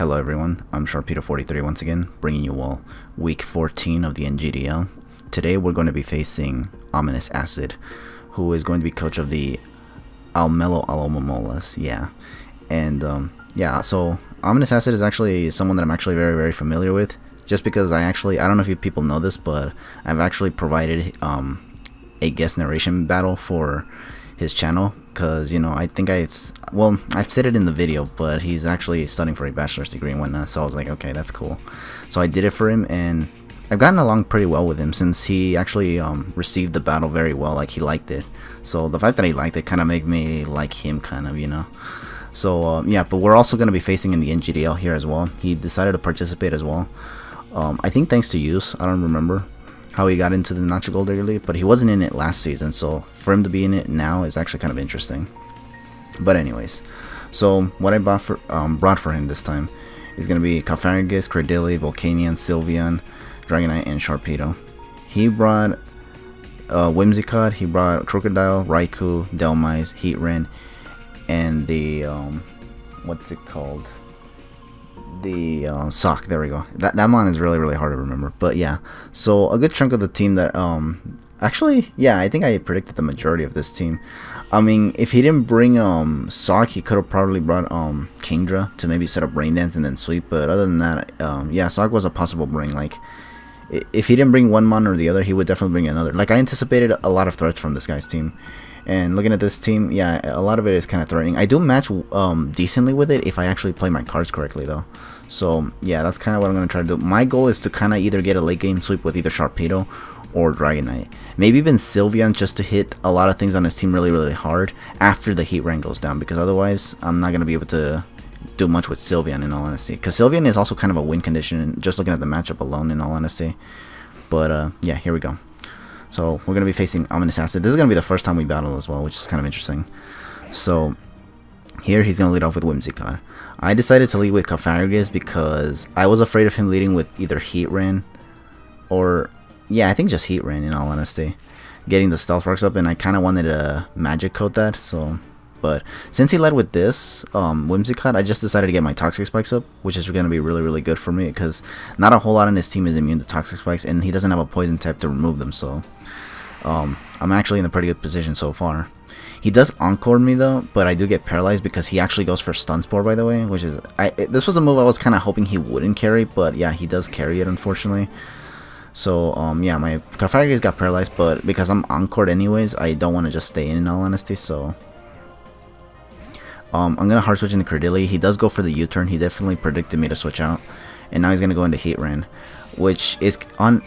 Hello everyone, I'm Sharpedo43 once again, bringing you all week 14 of the NGDL. Today we're going to be facing Ominous Acid, who is going to be coach of the Almelo Alomomolas, so Ominous Acid is actually someone that I'm actually very familiar with, just because I don't know if you people know this, but I've actually provided a guest narration battle for his channel, because I think I've said it in the video, but he's actually studying for a bachelor's degree and whatnot, so I was like, okay, that's cool. So I did it for him, and I've gotten along pretty well with him since he actually received the battle very well. Like, he liked it, so the fact that he liked it kind of made me like him, so but we're also going to be facing in the NGDL here as well. He decided to participate as well, I think thanks to use. I don't remember how he got into the Nacho Gold early, but he wasn't in it last season, so for him to be in it now is actually kind of interesting. But anyways, so what I brought for him this time is going to be Cofagrigus, Credilli, Volcanion, Sylveon, Dragonite, and Sharpedo. He brought Whimsicott, he brought Crocodile, Raikou, Delmise, Heatran, and the what's it called? The sock. There we go. That mon is really hard to remember, but yeah, so a good chunk of the team that I think I predicted the majority of this team. I mean, if he didn't bring sock, he could have probably brought Kingdra to maybe set up Rain Dance and then sweep, but other than that, sock was a possible bring. Like, if he didn't bring one mon or the other, he would definitely bring another. Like, I anticipated a lot of threats from this guy's team. And looking at this team, yeah, a lot of it is kind of threatening. I do match decently with it if I actually play my cards correctly, though. So, yeah, that's kind of what I'm going to try to do. My goal is to kind of either get a late game sweep with either Sharpedo or Dragonite. Maybe even Sylveon, just to hit a lot of things on his team really hard after the Heatran goes down. Because otherwise, I'm not going to be able to do much with Sylveon, in all honesty. Because Sylveon is also kind of a win condition, just looking at the matchup alone, in all honesty. But, yeah, here we go. So we're going to be facing Ominous Acid. This is going to be the first time we battle as well, which is kind of interesting. So here he's going to lead off with Whimsicott. I decided to lead with Cofagrigus because I was afraid of him leading with either Heatran or, yeah, I think just Heatran, in all honesty. Getting the Stealth Rocks up, and I kind of wanted to Magic Coat that, so... But since he led with this, Whimsicott, I just decided to get my Toxic Spikes up, which is going to be really good for me, because not a whole lot in his team is immune to Toxic Spikes, and he doesn't have a Poison type to remove them, so I'm actually in a pretty good position so far. He does Encore me, though, but I do get paralyzed because he actually goes for Stun Spore, by the way, which is... this was a move I was kind of hoping he wouldn't carry, but yeah, he does carry it, unfortunately. So, yeah, my Cofagrigus got paralyzed, but because I'm Encored anyways, I don't want to just stay in all honesty, so... I'm going to hard switch into Credilli. He does go for the U-turn. He definitely predicted me to switch out. And now he's going to go into Heatran, which is on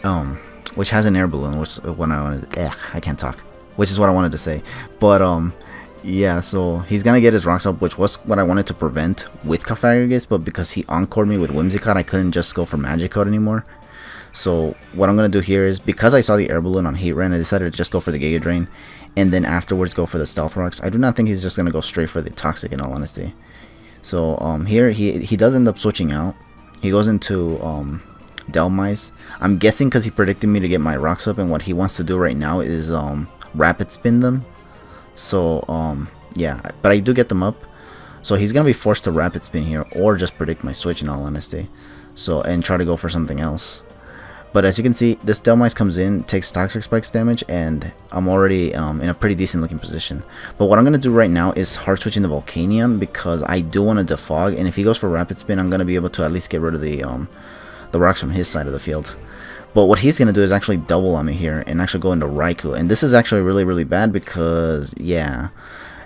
which has an air balloon, which is what I wanted I can't talk. Which is what I wanted to say. But yeah, so he's going to get his rocks up, which was what I wanted to prevent with Cofagrigus, but because he encored me with Whimsicott, I couldn't just go for Magic Code anymore. So what I'm going to do here is, because I saw the air balloon on Heatran, I decided to just go for the Giga Drain, and then afterwards go for the Stealth Rocks. I do not think he's just going to go straight for the Toxic, in all honesty. So here he does end up switching out. He goes into Delmise. I'm guessing because he predicted me to get my rocks up, and what he wants to do right now is Rapid Spin them. So yeah, but I do get them up. So he's going to be forced to Rapid Spin here, or just predict my switch, in all honesty. So, and try to go for something else. But as you can see, this Delmise comes in, takes Toxic Spikes damage, and I'm already in a pretty decent looking position. But what I'm going to do right now is hard switch into Volcanion, because I do want to defog, and if he goes for Rapid Spin, I'm going to be able to at least get rid of the rocks from his side of the field. But what he's going to do is actually double on me here, and actually go into Raikou. And this is actually really bad, because, yeah,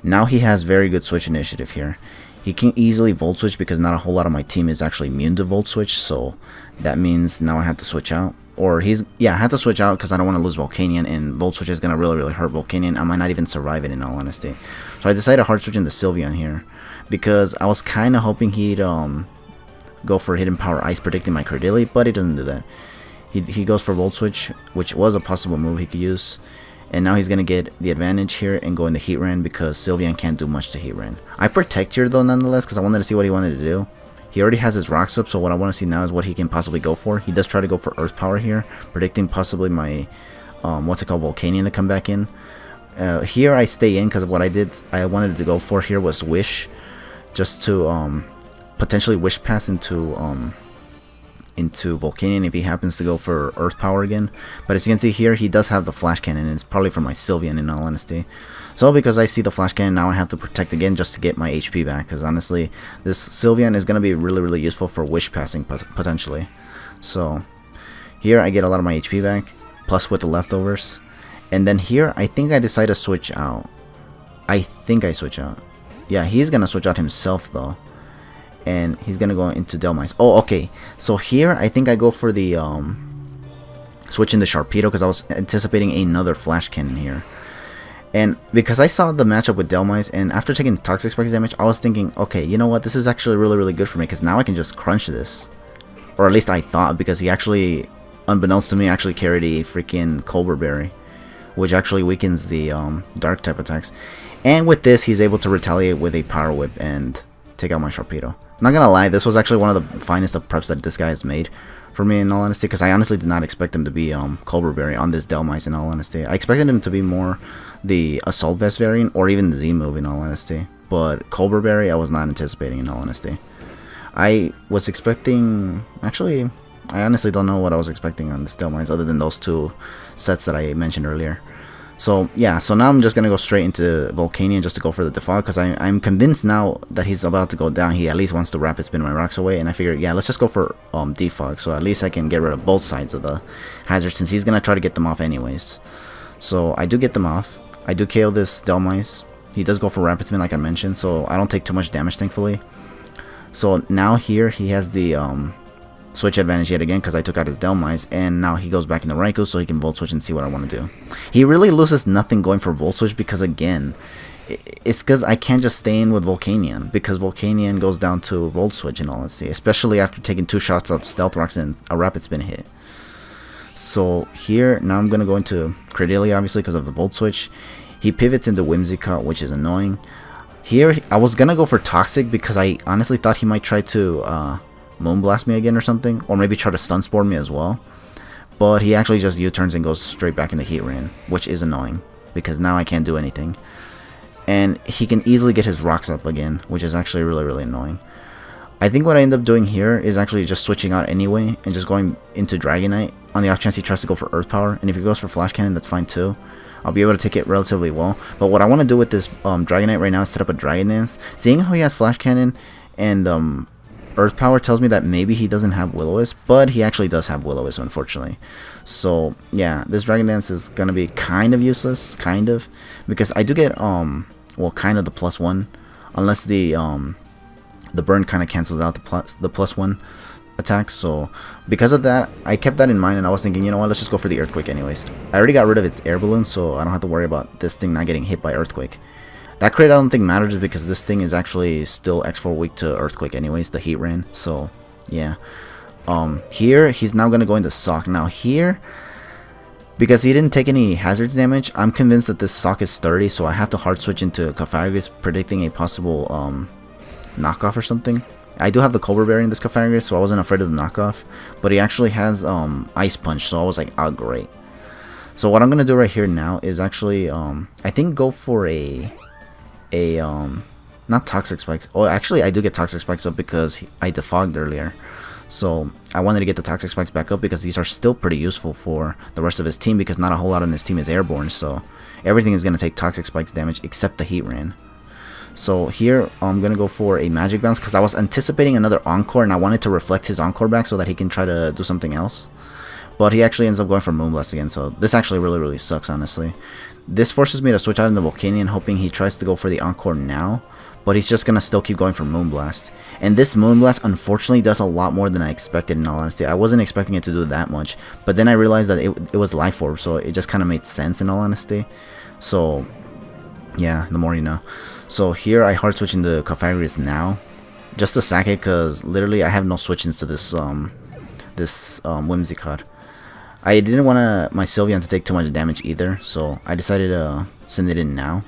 now he has very good switch initiative here. He can easily Volt Switch, because not a whole lot of my team is actually immune to Volt Switch, so that means now I have to switch out. Or I have to switch out because I don't want to lose Volcanion, and Volt Switch is going to really hurt Volcanion. I might not even survive it, in all honesty. So I decided to hard switch into Sylveon here, because I was kind of hoping he'd go for Hidden Power Ice, predicting my Credilli, but he doesn't do that. He goes for Volt Switch, which was a possible move he could use. And now he's going to get the advantage here and go into Heatran, because Sylveon can't do much to Heatran. I protect here, though, nonetheless, because I wanted to see what he wanted to do. He already has his rocks up, so what I want to see now is what he can possibly go for. He does try to go for Earth Power here, predicting possibly my, Volcanion to come back in. Here I stay in, because what I wanted to go for here was Wish, just to potentially Wish Pass into Volcanion if he happens to go for Earth Power again. But as you can see here, he does have the Flash Cannon, and it's probably from my Sylveon in all honesty. So because I see the Flash Cannon, now I have to protect again just to get my HP back, because honestly, this Sylveon is going to be really useful for Wish Passing potentially. So here I get a lot of my HP back, plus with the leftovers. And then here, I think I decide to switch out. Yeah, he's going to switch out himself though. And he's going to go into Delmise. Oh, okay. So here, I think I go for the switch into Sharpedo, because I was anticipating another Flash Cannon here. And because I saw the matchup with Delmise, and after taking Toxic Spikes damage, I was thinking, okay, you know what? This is actually really good for me, because now I can just crunch this. Or at least I thought, because he actually, unbeknownst to me, actually carried a freaking Cobra Berry, which actually weakens the Dark type attacks. And with this, he's able to retaliate with a Power Whip and take out my Sharpedo. Not gonna lie, this was actually one of the finest of preps that this guy has made for me in all honesty, because I honestly did not expect him to be Cobra Berry on this Delmise in all honesty. I expected him to be more the Assault Vest variant or even the Z move in all honesty, but Cobra Berry I was not anticipating in all honesty. I was expecting, actually I honestly don't know what I was expecting on this Delmise other than those two sets that I mentioned earlier. So yeah, so now I'm just gonna go straight into Volcanion just to go for the Defog, because I'm convinced now that he's about to go down. He at least wants to Rapid Spin my rocks away, and I figured, yeah, let's just go for Defog, so at least I can get rid of both sides of the hazard, since he's gonna try to get them off anyways. So I do get them off. I do KO this Delmise. He does go for Rapid Spin like I mentioned, so I don't take too much damage thankfully. So now here he has the switch advantage yet again, because I took out his Delmise, and now he goes back into Raikou so he can Volt Switch and see what I want to do. He really loses nothing going for Volt Switch, because again, it's because I can't just stay in with Volcanion, because Volcanion goes down to Volt Switch in all honesty, especially after taking 2 shots of Stealth Rocks and a Rapid Spin hit. So here, now I'm going to go into Credillia obviously because of the Volt Switch. He pivots into Whimsicott, which is annoying. Here, I was going to go for Toxic, because I honestly thought he might try to Moonblast me again or something, or maybe try to Stun Spore me as well, but he actually just U-turns and goes straight back into Heat Rain, which is annoying because now I can't do anything, and he can easily get his rocks up again, which is actually really annoying. I think what I end up doing here is actually just switching out anyway and just going into Dragonite on the off chance he tries to go for Earth Power, and if he goes for Flash Cannon, that's fine too. I'll be able to take it relatively well, but what I want to do with this Dragonite right now is set up a Dragon Dance. Seeing how he has Flash Cannon and Earth Power tells me that maybe he doesn't have Will-O-Wisp, but he actually does have Will-O-Wisp, unfortunately. So yeah, this Dragon Dance is gonna be kind of useless, because I do get well, kind of the +1, unless the burn kind of cancels out the +1 attacks. So because of that, I kept that in mind, and I was thinking, you know what, let's just go for the Earthquake anyways. I already got rid of its air balloon, so I don't have to worry about this thing not getting hit by Earthquake. That crit I don't think matters, because this thing is actually still X4 weak to Earthquake anyways, the Heat Rain. So yeah, here he's now gonna go into Sock. Now here, because he didn't take any hazards damage, I'm convinced that this Sock is sturdy, so I have to hard switch into Cofagrigus, predicting a possible knockoff or something. I do have the Cobra Berry in this Cofagrigus, so I wasn't afraid of the knockoff, but he actually has Ice Punch, so I was like, oh great. So what I'm gonna do right here now is actually I think go for not Toxic Spikes. Oh, actually I do get Toxic Spikes up because I defogged earlier, so I wanted to get the Toxic Spikes back up because these are still pretty useful for the rest of his team, because not a whole lot on his team is airborne, so everything is going to take Toxic Spikes damage except the Heat Rain. So here I'm going to go for a Magic Bounce, because I was anticipating another Encore and I wanted to reflect his Encore back so that he can try to do something else, but he actually ends up going for Moonblast again, so this actually really sucks honestly. This forces me to switch out into Volcanion, hoping he tries to go for the Encore now, but he's just going to still keep going for Moonblast. And this Moonblast unfortunately does a lot more than I expected in all honesty. I wasn't expecting it to do that much, but then I realized that it was Life Orb, so it just kind of made sense in all honesty. So yeah, the more you know. So here I hard switch into Cofagrigus now, just to sack it, because literally I have no switch-ins to this Whimsicott. I didn't want my Sylveon to take too much damage either, so I decided to send it in now.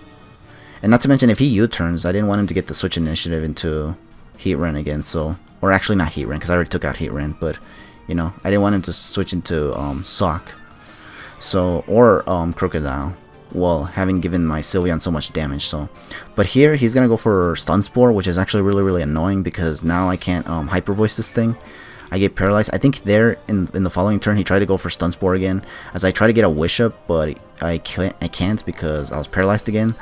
And not to mention, if he U-turns, I didn't want him to get the switch initiative into Heat Rain again, so, or actually not Heat Rain, because I already took out Heat Rain, but, you know, I didn't want him to switch into Sock, so, or Crocodile, well, having given my Sylveon so much damage. So, but here he's gonna go for Stun Spore, which is actually really annoying because now I can't Hyper Voice this thing. I get paralyzed. I think there in the following turn he tried to go for Stun Spore again, as I try to get a Wish Up, but I can't because I was paralyzed again.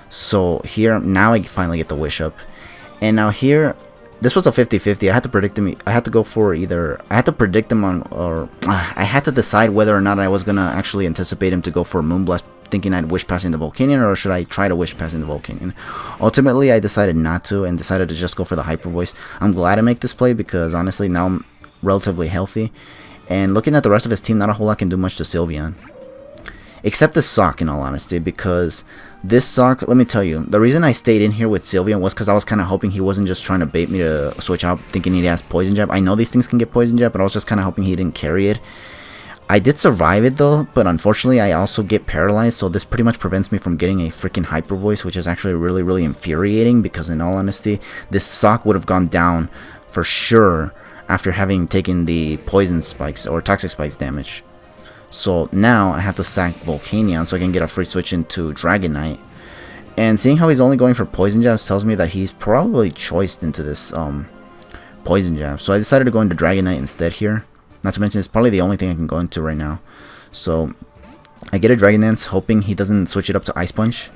So here now I finally get the Wish Up, and now here this was a 50-50. I had to predict him. I had to go for either. I had to predict him on, or I had to decide whether or not I was gonna actually anticipate him to go for Moonblast, thinking I'd wish passing the Volcanion, or should I try to wish passing the Volcanion. Ultimately, I decided not to, and decided to just go for the Hyper Voice. I'm glad I make this play because honestly, now I'm relatively healthy. And looking at the rest of his team, not a whole lot can do much to Sylveon. Except the Sock, in all honesty, because this Sock, let me tell you, the reason I stayed in here with Sylveon was because I was kind of hoping he wasn't just trying to bait me to switch out, thinking he has Poison Jab. I know these things can get Poison Jab, but I was just kind of hoping he didn't carry it. I did survive it though, but unfortunately I also get paralyzed, so this pretty much prevents me from getting a freaking Hyper Voice, which is actually really infuriating, because in all honesty, this Sock would have gone down for sure after having taken the Poison Spikes or Toxic Spikes damage. So now I have to sack Volcanion so I can get a free switch into Dragonite. And seeing how he's only going for Poison Jabs tells me that he's probably choiced into this Poison Jab. So I decided to go into Dragonite instead here. Not to mention it's probably the only thing I can go into right now. So I get a Dragon Dance hoping he doesn't switch it up to Ice Punch.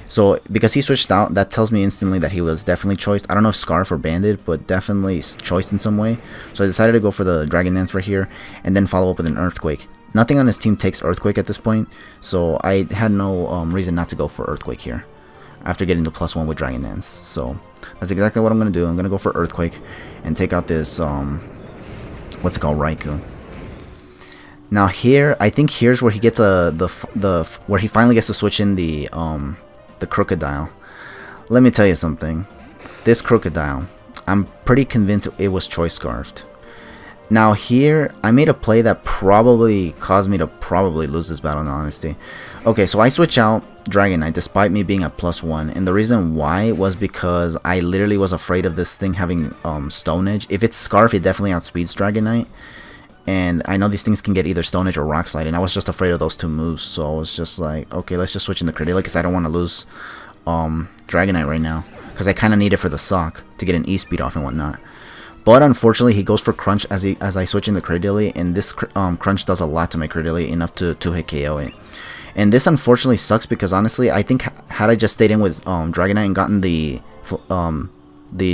So because he switched out, that tells me instantly that he was definitely choiced. I don't know if Scarf or Banded, but definitely choiced in some way. So I decided to go for the Dragon Dance right here and then follow up with an Earthquake. Nothing on his team takes Earthquake at this point, so I had no reason not to go for Earthquake here after getting the +1 with Dragon Dance. So that's exactly what I'm going to do. I'm going to go for Earthquake and take out this, what's it called, Raikou. Now here, I think here's where he gets where he finally gets to switch in the Crocodile. Let me tell you something. This Crocodile, I'm pretty convinced it was Choice Scarfed. Now here, I made a play that probably caused me to lose this battle in honesty. Okay, so I switch out Dragonite despite me being at +1, and the reason why was because I literally was afraid of this thing having Stone Edge. If it's Scarf, it definitely outspeeds Dragonite, and I know these things can get either Stone Edge or Rock Slide, and I was just afraid of those two moves, so I was just like, okay, let's just switch into Cradily because I don't want to lose Dragonite right now, because I kind of need it for the Sock to get an E-Speed off and whatnot. But unfortunately, he goes for Crunch as I switch into Cradily, and this Crunch does a lot to my Cradily, enough to hit KO it. And this unfortunately sucks because honestly, I think had I just stayed in with Dragonite and gotten the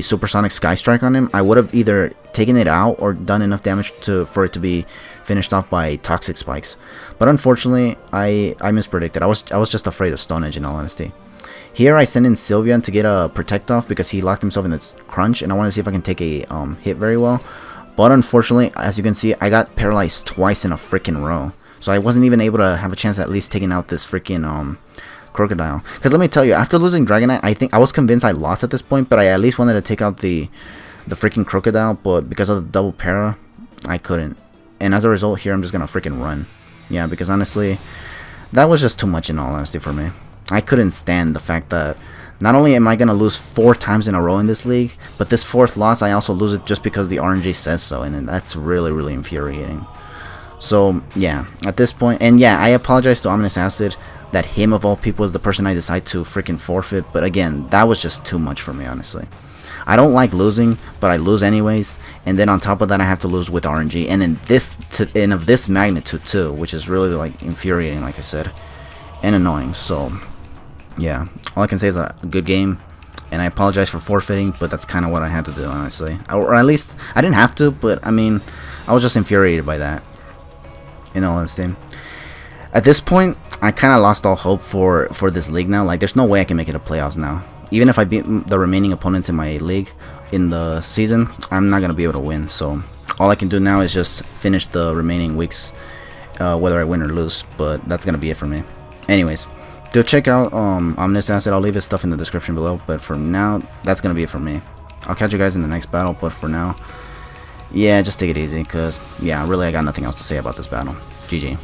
Supersonic Sky Strike on him, I would have either taken it out or done enough damage for it to be finished off by Toxic Spikes. But unfortunately, I mispredicted. I was just afraid of Stone Edge in all honesty. Here I send in Sylveon to get a Protect off because he locked himself in this Crunch, and I want to see if I can take a hit very well. But unfortunately, as you can see, I got paralyzed twice in a freaking row. So I wasn't even able to have a chance at least taking out this freaking Crocodile. Because let me tell you, after losing Dragonite, I was convinced I lost at this point, but I at least wanted to take out the freaking Crocodile, but because of the double para, I couldn't. And as a result, here I'm just going to freaking run. Yeah, because honestly, that was just too much in all honesty for me. I couldn't stand the fact that not only am I going to lose 4 times in a row in this league, but this 4th loss I also lose it just because the RNG says so, and that's really infuriating. So yeah, at this point, and yeah, I apologize to Ominous Acid that him of all people is the person I decide to freaking forfeit, but again, that was just too much for me, honestly. I don't like losing, but I lose anyways, and then on top of that I have to lose with RNG, and of this magnitude too, which is really like infuriating, like I said, and annoying. So yeah, all I can say is a good game, and I apologize for forfeiting, but that's kind of what I had to do, honestly. Or at least, I didn't have to, but I mean, I was just infuriated by that, in all honesty. At this point, I kind of lost all hope for this league now. Like, there's no way I can make it to playoffs now. Even if I beat the remaining opponents in my league in the season, I'm not going to be able to win. So all I can do now is just finish the remaining weeks, whether I win or lose, but that's going to be it for me. Anyways, to check out Omnis Acid, I'll leave his stuff in the description below, but for now, that's going to be it for me. I'll catch you guys in the next battle, but for now, yeah, just take it easy, because, yeah, really, I got nothing else to say about this battle. GG.